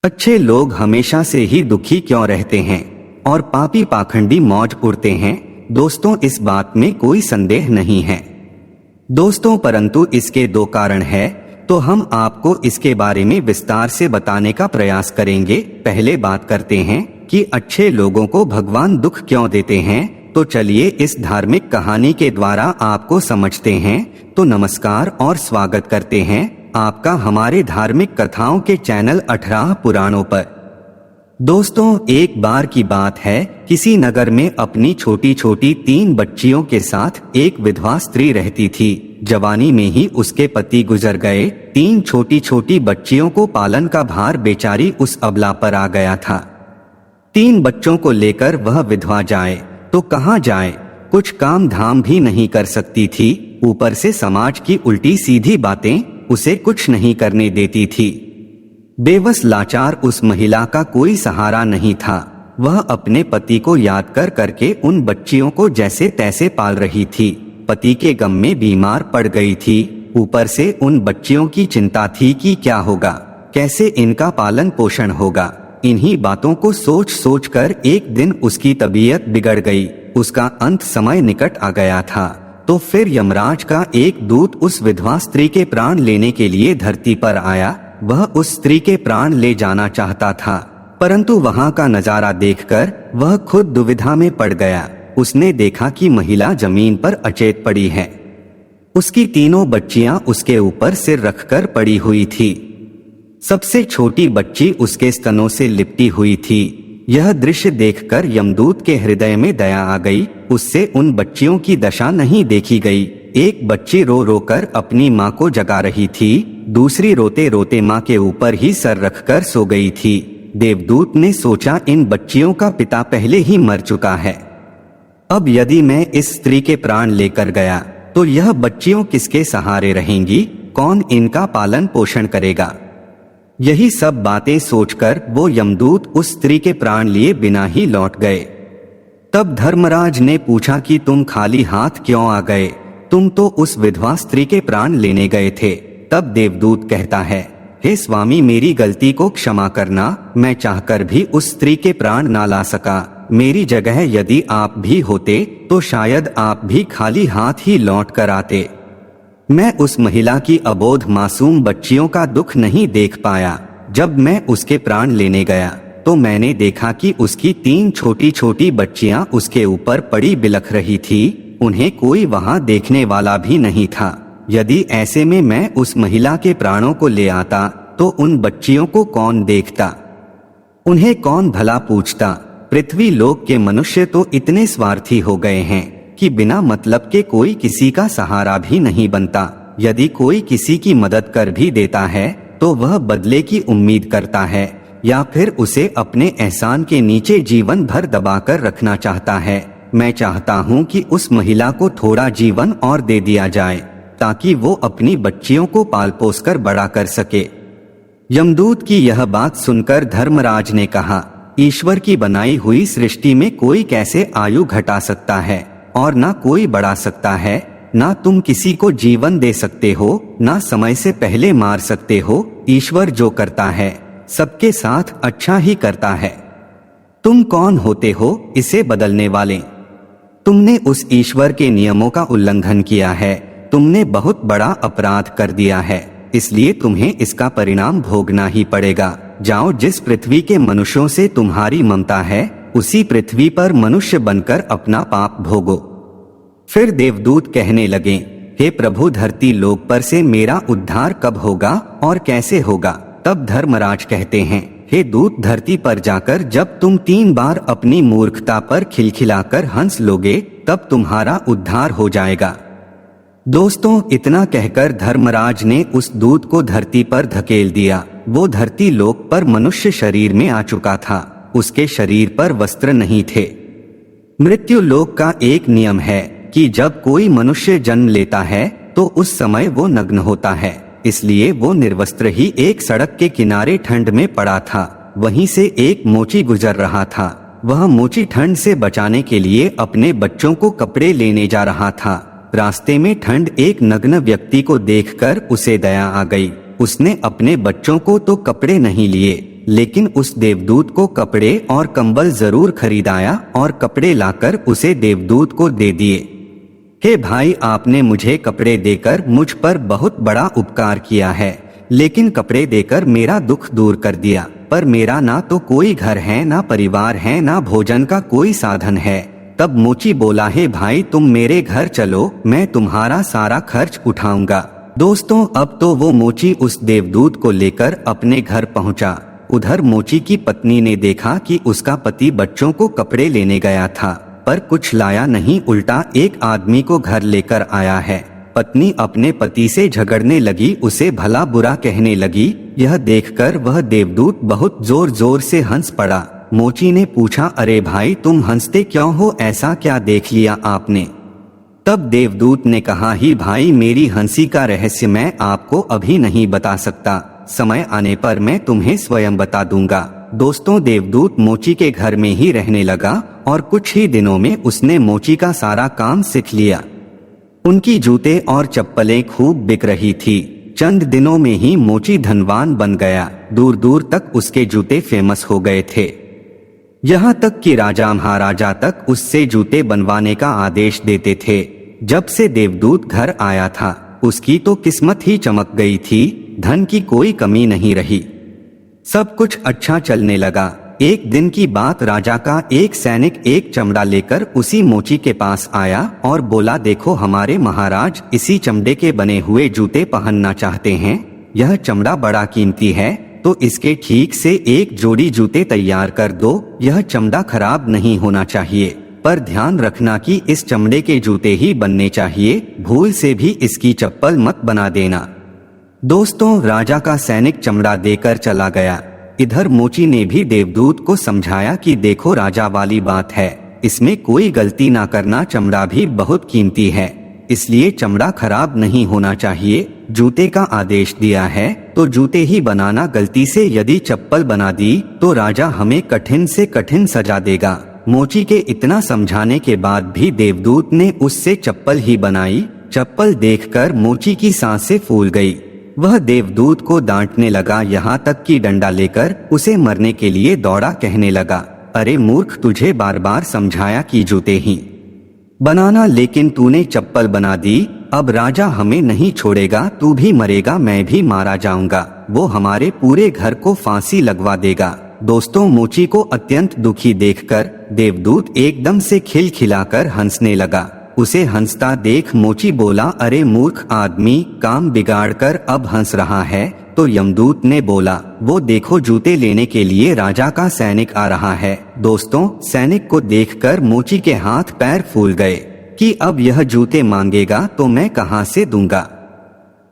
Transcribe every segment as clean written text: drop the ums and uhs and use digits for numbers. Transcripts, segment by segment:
अच्छे लोग हमेशा से ही दुखी क्यों रहते हैं और पापी पाखंडी मौज उड़ते हैं? दोस्तों, इस बात में कोई संदेह नहीं है दोस्तों, परंतु इसके दो कारण हैं, तो हम आपको इसके बारे में विस्तार से बताने का प्रयास करेंगे। पहले बात करते हैं कि अच्छे लोगों को भगवान दुख क्यों देते हैं। तो चलिए इस धार्मिक कहानी के द्वारा आपको समझते हैं। तो नमस्कार और स्वागत करते हैं आपका हमारे धार्मिक कथाओं के चैनल 18 पुराणों पर। दोस्तों, एक बार की बात है, किसी नगर में अपनी छोटी छोटी 3 बच्चियों के साथ एक विधवा स्त्री रहती थी। जवानी में ही उसके पति गुजर गए। 3 छोटी छोटी बच्चियों को पालन का भार बेचारी उस अबला पर आ गया था। 3 बच्चों को लेकर वह विधवा जाए तो कहाँ जाए, कुछ काम धाम भी नहीं कर सकती थी। ऊपर से समाज की उल्टी सीधी बातें उसे कुछ नहीं करने देती थी। बेबस लाचार उस महिला का कोई सहारा नहीं था। वह अपने पति को याद कर करके उन बच्चियों को जैसे तैसे पाल रही थी। पति के गम में बीमार पड़ गई थी। ऊपर से उन बच्चियों की चिंता थी कि क्या होगा, कैसे इनका पालन पोषण होगा। इन्हीं बातों को सोच सोच कर एक दिन उसकी तबीयत बिगड़ गई। उसका अंत समय निकट आ गया था। तो फिर यमराज का एक दूत उस विधवा स्त्री के प्राण लेने के लिए धरती पर आया। वह उस स्त्री के प्राण ले जाना चाहता था, परंतु वहां का नजारा देखकर वह खुद दुविधा में पड़ गया। उसने देखा कि महिला जमीन पर अचेत पड़ी है। उसकी 3 बच्चियां उसके ऊपर सिर रखकर पड़ी हुई थी। सबसे छोटी बच्ची उसके स्तनों से लिपटी हुई थी। यह दृश्य देखकर यमदूत के हृदय में दया आ गई। उससे उन बच्चियों की दशा नहीं देखी गई। एक बच्ची रो रो कर अपनी माँ को जगा रही थी, दूसरी रोते रोते माँ के ऊपर ही सर रखकर सो गई थी। देवदूत ने सोचा, इन बच्चियों का पिता पहले ही मर चुका है। अब यदि मैं इस स्त्री के प्राण लेकर गया तो यह बच्चियों किसके सहारे रहेंगी, कौन इनका पालन पोषण करेगा। यही सब बातें सोचकर वो यमदूत उस स्त्री के प्राण लिए बिना ही लौट गए। तब धर्मराज ने पूछा कि तुम खाली हाथ क्यों आ गए, तुम तो उस विधवा स्त्री के प्राण लेने गए थे। तब देवदूत कहता है, हे स्वामी, मेरी गलती को क्षमा करना। मैं चाहकर भी उस स्त्री के प्राण ना ला सका। मेरी जगह यदि आप भी होते तो शायद आप भी खाली हाथ ही लौट कर आते। मैं उस महिला की अबोध मासूम बच्चियों का दुख नहीं देख पाया। जब मैं उसके प्राण लेने गया तो मैंने देखा कि उसकी 3 छोटी छोटी बच्चियां उसके ऊपर पड़ी बिलख रही थी। उन्हें कोई वहां देखने वाला भी नहीं था। यदि ऐसे में मैं उस महिला के प्राणों को ले आता तो उन बच्चियों को कौन देखता, उन्हें कौन भला पूछता। पृथ्वी लोक के मनुष्य तो इतने स्वार्थी हो गए हैं कि बिना मतलब के कोई किसी का सहारा भी नहीं बनता। यदि कोई किसी की मदद कर भी देता है तो वह बदले की उम्मीद करता है, या फिर उसे अपने एहसान के नीचे जीवन भर दबाकर रखना चाहता है। मैं चाहता हूँ कि उस महिला को थोड़ा जीवन और दे दिया जाए ताकि वो अपनी बच्चियों को पाल पोस कर बड़ा कर सके। यमदूत की यह बात सुनकर धर्मराज ने कहा, ईश्वर की बनाई हुई सृष्टि में कोई कैसे आयु घटा सकता है और ना कोई बढ़ा सकता है। ना तुम किसी को जीवन दे सकते हो, ना समय से पहले मार सकते हो। ईश्वर जो करता है सबके साथ अच्छा ही करता है। तुम कौन होते हो इसे बदलने वाले? तुमने उस ईश्वर के नियमों का उल्लंघन किया है। तुमने बहुत बड़ा अपराध कर दिया है, इसलिए तुम्हें इसका परिणाम भोगना ही पड़ेगा। जाओ, जिस पृथ्वी के मनुष्यों से तुम्हारी ममता है उसी पृथ्वी पर मनुष्य बनकर अपना पाप भोगो। फिर देवदूत कहने लगे, हे प्रभु, धरती लोक पर से मेरा उद्धार कब होगा और कैसे होगा? तब धर्मराज कहते हैं, हे दूत, धरती पर जाकर जब तुम 3 बार अपनी मूर्खता पर खिलखिलाकर हंस लोगे तब तुम्हारा उद्धार हो जाएगा। दोस्तों, इतना कहकर धर्मराज ने उस दूत को धरती पर धकेल दिया। वो धरती लोक पर मनुष्य शरीर में आ चुका था। उसके शरीर पर वस्त्र नहीं थे। मृत्यु लोक का एक नियम है कि जब कोई मनुष्य जन्म लेता है तो उस समय वो नग्न होता है। इसलिए वो निर्वस्त्र ही एक सड़क के किनारे ठंड में पड़ा था। वहीं से एक मोची गुजर रहा था। वह मोची ठंड से बचाने के लिए अपने बच्चों को कपड़े लेने जा रहा था। रास्ते में ठंड एक नग्न व्यक्ति को देखकर उसे दया आ गई। उसने अपने बच्चों को तो कपड़े नहीं लिए, लेकिन उस देवदूत को कपड़े और कंबल जरूर खरीदाया और कपड़े लाकर उसे देवदूत को दे दिए। हे भाई, आपने मुझे कपड़े देकर मुझ पर बहुत बड़ा उपकार किया है, लेकिन कपड़े देकर मेरा दुख दूर कर दिया, पर मेरा ना तो कोई घर है, ना परिवार है, ना भोजन का कोई साधन है। तब मोची बोला, हे भाई, तुम मेरे घर चलो, मैं तुम्हारा सारा खर्च उठाऊंगा। दोस्तों, अब तो वो मोची उस देवदूत को लेकर अपने घर पहुंचा। उधर मोची की पत्नी ने देखा कि उसका पति बच्चों को कपड़े लेने गया था, पर कुछ लाया नहीं, उल्टा एक आदमी को घर लेकर आया है। पत्नी अपने पति से झगड़ने लगी, उसे भला बुरा कहने लगी। यह देखकर वह देवदूत बहुत जोर जोर से हंस पड़ा। मोची ने पूछा, अरे भाई, तुम हंसते क्यों हो, ऐसा क्या देख लिया आपने? तब देवदूत ने कहा, ही भाई, मेरी हंसी का रहस्य मैं आपको अभी नहीं बता सकता, समय आने पर मैं तुम्हें स्वयं बता दूंगा। दोस्तों, देवदूत मोची के घर में ही रहने लगा और कुछ ही दिनों में उसने मोची का सारा काम सीख लिया। उनकी जूते और चप्पलें खूब बिक रही थी। चंद दिनों में ही मोची धनवान बन गया। दूर दूर तक उसके जूते फेमस हो गए थे। यहाँ तक कि राजा महाराजा तक उससे जूते बनवाने का आदेश देते थे। जब से देवदूत घर आया था, उसकी तो किस्मत ही चमक गई थी। धन की कोई कमी नहीं रही, सब कुछ अच्छा चलने लगा। एक दिन की बात, राजा का एक सैनिक एक चमड़ा लेकर उसी मोची के पास आया और बोला, देखो हमारे महाराज इसी चमड़े के बने हुए जूते पहनना चाहते हैं। यह चमड़ा बड़ा कीमती है, तो इसके ठीक से एक जोड़ी जूते तैयार कर दो। यह चमड़ा खराब नहीं होना चाहिए, पर ध्यान रखना कि इस चमड़े के जूते ही बनने चाहिए, भूल से भी इसकी चप्पल मत बना देना। दोस्तों, राजा का सैनिक चमड़ा देकर चला गया। इधर मोची ने भी देवदूत को समझाया कि देखो, राजा वाली बात है, इसमें कोई गलती ना करना, चमड़ा भी बहुत कीमती है, इसलिए चमड़ा खराब नहीं होना चाहिए। जूते का आदेश दिया है तो जूते ही बनाना, गलती से यदि चप्पल बना दी तो राजा हमें कठिन से कठिन सजा देगा। मोची के इतना समझाने के बाद भी देवदूत ने उससे चप्पल ही बनाई। चप्पल देखकर मोची की सांसें फूल गई। वह देवदूत को डांटने लगा, यहाँ तक कि डंडा लेकर उसे मरने के लिए दौड़ा। कहने लगा, अरे मूर्ख, तुझे बार बार समझाया कि जूते ही बनाना, लेकिन तूने चप्पल बना दी। अब राजा हमें नहीं छोड़ेगा, तू भी मरेगा, मैं भी मारा जाऊंगा। वो हमारे पूरे घर को फांसी लगवा देगा। दोस्तों, मोची को अत्यंत दुखी देखकर देवदूत एकदम से खिलखिलाकर हंसने लगा। उसे हंसता देख मोची बोला, अरे मूर्ख आदमी, काम बिगाड़कर अब हंस रहा है। तो यमदूत ने बोला, वो देखो, जूते लेने के लिए राजा का सैनिक आ रहा है। दोस्तों, सैनिक को देखकर मोची के हाथ पैर फूल गए कि अब यह जूते मांगेगा तो मैं कहां से दूंगा।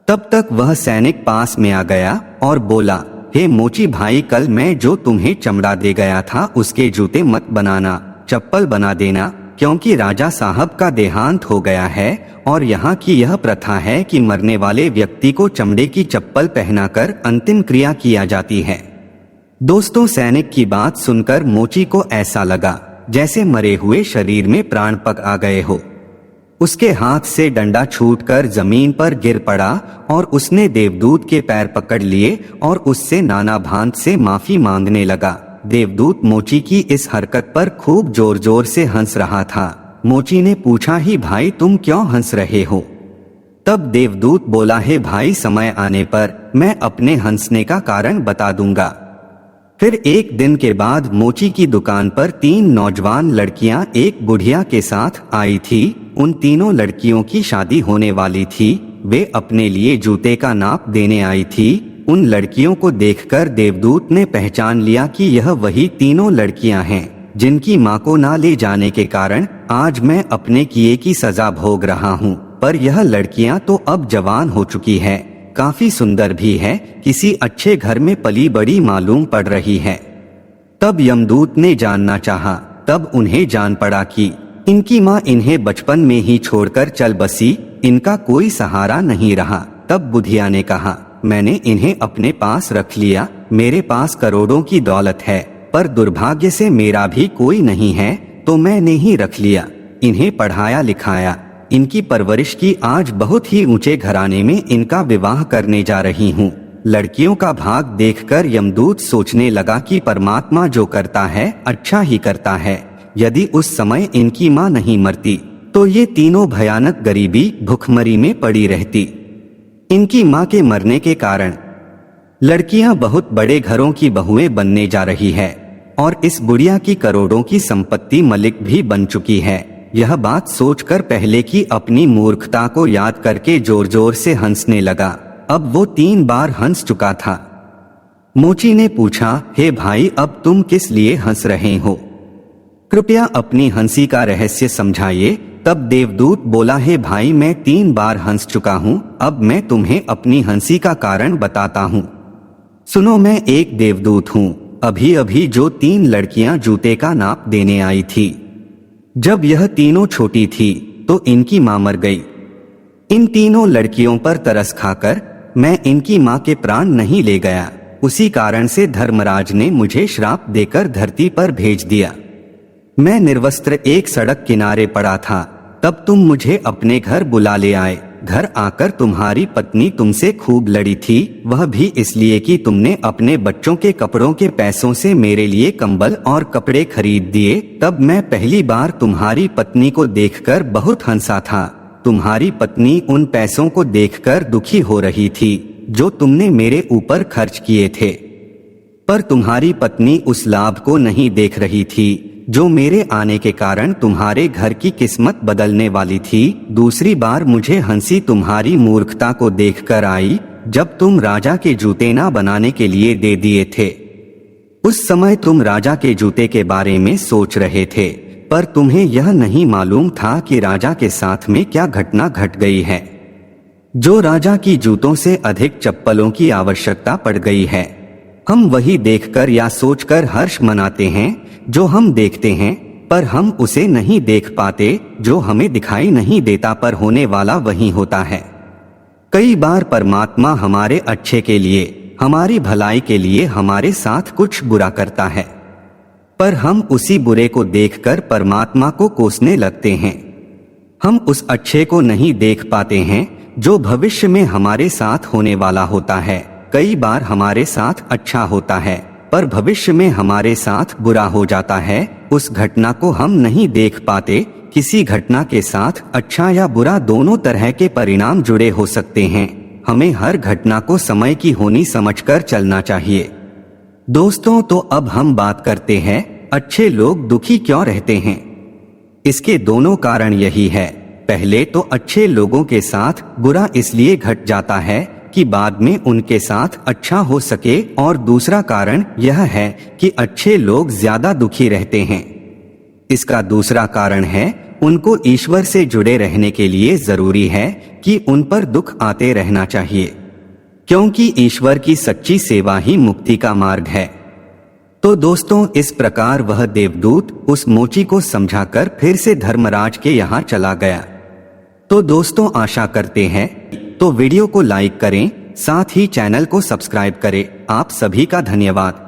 तब तक वह सैनिक पास में आ गया और बोला, हे मोची भाई, कल मैं जो तुम्हें चमड़ा दे गया था उसके जूते मत बनाना, चप्पल बना देना, क्योंकि राजा साहब का देहांत हो गया है और यहाँ की यह प्रथा है कि मरने वाले व्यक्ति को चमड़े की चप्पल पहनाकर अंतिम क्रिया किया जाती है। दोस्तों, सैनिक की बात सुनकर मोची को ऐसा लगा जैसे मरे हुए शरीर में प्राण पक आ गए हो। उसके हाथ से डंडा छूटकर जमीन पर गिर पड़ा और उसने देवदूत के पैर पकड़ लिए और उससे नाना भांत से माफी मांगने लगा। देवदूत मोची की इस हरकत पर खूब जोर जोर से हंस रहा था। मोची ने पूछा, ही भाई, तुम क्यों हंस रहे हो? तब देवदूत बोला, हे भाई, समय आने पर मैं अपने हंसने का कारण बता दूंगा। फिर एक दिन के बाद मोची की दुकान पर 3 नौजवान लड़कियां एक बुढ़िया के साथ आई थी। उन तीनों लड़कियों की शादी होने वाली थी। वे अपने लिए जूते का नाप देने आई थी। उन लड़कियों को देखकर देवदूत ने पहचान लिया कि यह वही तीनों लड़कियां हैं जिनकी मां को ना ले जाने के कारण आज मैं अपने किए की सजा भोग रहा हूं। पर यह लड़कियां तो अब जवान हो चुकी है, काफी सुंदर भी है, किसी अच्छे घर में पली बड़ी मालूम पड़ रही है। तब यमदूत ने जानना चाहा, तब उन्हें जान पड़ा कि इनकी माँ इन्हें बचपन में ही छोड़कर चल बसी, इनका कोई सहारा नहीं रहा। तब बुधिया ने कहा, मैंने इन्हें अपने पास रख लिया। मेरे पास करोड़ों की दौलत है, पर दुर्भाग्य से मेरा भी कोई नहीं है, तो मैंने ही रख लिया। इन्हें पढ़ाया लिखाया, इनकी परवरिश की, आज बहुत ही ऊंचे घराने में इनका विवाह करने जा रही हूँ। लड़कियों का भाग देखकर यमदूत सोचने लगा कि परमात्मा जो करता है अच्छा ही करता है। यदि उस समय इनकी माँ नहीं मरती तो ये तीनों भयानक गरीबी भुखमरी में पड़ी रहती। इनकी माँ के मरने के कारण लड़कियां बहुत बड़े घरों की बहुएं बनने जा रही है और इस बुढ़िया की करोड़ों की संपत्ति मलिक भी बन चुकी है। यह बात सोचकर पहले की अपनी मूर्खता को याद करके जोर जोर से हंसने लगा। अब वो 3 बार हंस चुका था। मोची ने पूछा, हे भाई, अब तुम किस लिए हंस रहे हो? कृपया अपनी हंसी का रहस्य समझाइए। तब देवदूत बोला, हे भाई, मैं 3 बार हंस चुका हूँ। अब मैं तुम्हें अपनी हंसी का कारण बताता हूँ। सुनो, मैं एक देवदूत हूँ। अभी अभी जो 3 लड़कियां जूते का नाप देने आई थी, जब यह तीनों छोटी थी तो इनकी माँ मर गई। इन तीनों लड़कियों पर तरस खाकर मैं इनकी माँ के प्राण नहीं ले गया। उसी कारण से धर्मराज ने मुझे श्राप देकर धरती पर भेज दिया। मैं निर्वस्त्र एक सड़क किनारे पड़ा था, तब तुम मुझे अपने घर बुला ले आए। घर आकर तुम्हारी पत्नी तुमसे खूब लड़ी थी, वह भी इसलिए कि तुमने अपने बच्चों के कपड़ों के पैसों से मेरे लिए कंबल और कपड़े खरीद दिए। तब मैं पहली बार तुम्हारी पत्नी को देखकर बहुत हंसा था। तुम्हारी पत्नी उन पैसों को देखकर दुखी हो रही थी जो तुमने मेरे ऊपर खर्च किए थे, पर तुम्हारी पत्नी उस लाभ को नहीं देख रही थी जो मेरे आने के कारण तुम्हारे घर की किस्मत बदलने वाली थी। दूसरी बार मुझे हंसी तुम्हारी मूर्खता को देखकर आई जब तुम राजा के जूते ना बनाने के लिए दे दिए थे। उस समय तुम राजा के जूते के बारे में सोच रहे थे, पर तुम्हें यह नहीं मालूम था कि राजा के साथ में क्या घटना घट गई है, जो राजा की जूतों से अधिक चप्पलों की आवश्यकता पड़ गई है। हम वही देखकर या सोचकर हर्ष मनाते हैं जो हम देखते हैं, पर हम उसे नहीं देख पाते। जो हमें दिखाई नहीं देता पर होने वाला वही होता है। कई बार परमात्मा हमारे अच्छे के लिए, हमारी भलाई के लिए हमारे साथ कुछ बुरा करता है, पर हम उसी बुरे को देखकर परमात्मा को कोसने लगते हैं। हम उस अच्छे को नहीं देख पाते हैं जो भविष्य में हमारे साथ होने वाला होता है। कई बार हमारे साथ अच्छा होता है पर भविष्य में हमारे साथ बुरा हो जाता है। उस घटना को हम नहीं देख पाते। किसी घटना के साथ अच्छा या बुरा दोनों तरह के परिणाम जुड़े हो सकते हैं। हमें हर घटना को समय की होनी समझकर चलना चाहिए। दोस्तों, तो अब हम बात करते हैं अच्छे लोग दुखी क्यों रहते हैं। इसके दोनों कारण यही है। पहले तो अच्छे लोगों के साथ बुरा इसलिए घट जाता है कि बाद में उनके साथ अच्छा हो सके, और दूसरा कारण यह है कि अच्छे लोग ज्यादा दुखी रहते हैं। इसका दूसरा कारण है उनको ईश्वर से जुड़े रहने के लिए जरूरी है कि उन पर दुख आते रहना चाहिए, क्योंकि ईश्वर की सच्ची सेवा ही मुक्ति का मार्ग है। तो दोस्तों, इस प्रकार वह देवदूत उस मोची को समझाकर फिर से धर्मराज के यहाँ चला गया। तो दोस्तों, आशा करते हैं तो वीडियो को लाइक करें, साथ ही चैनल को सब्सक्राइब करें। आप सभी का धन्यवाद।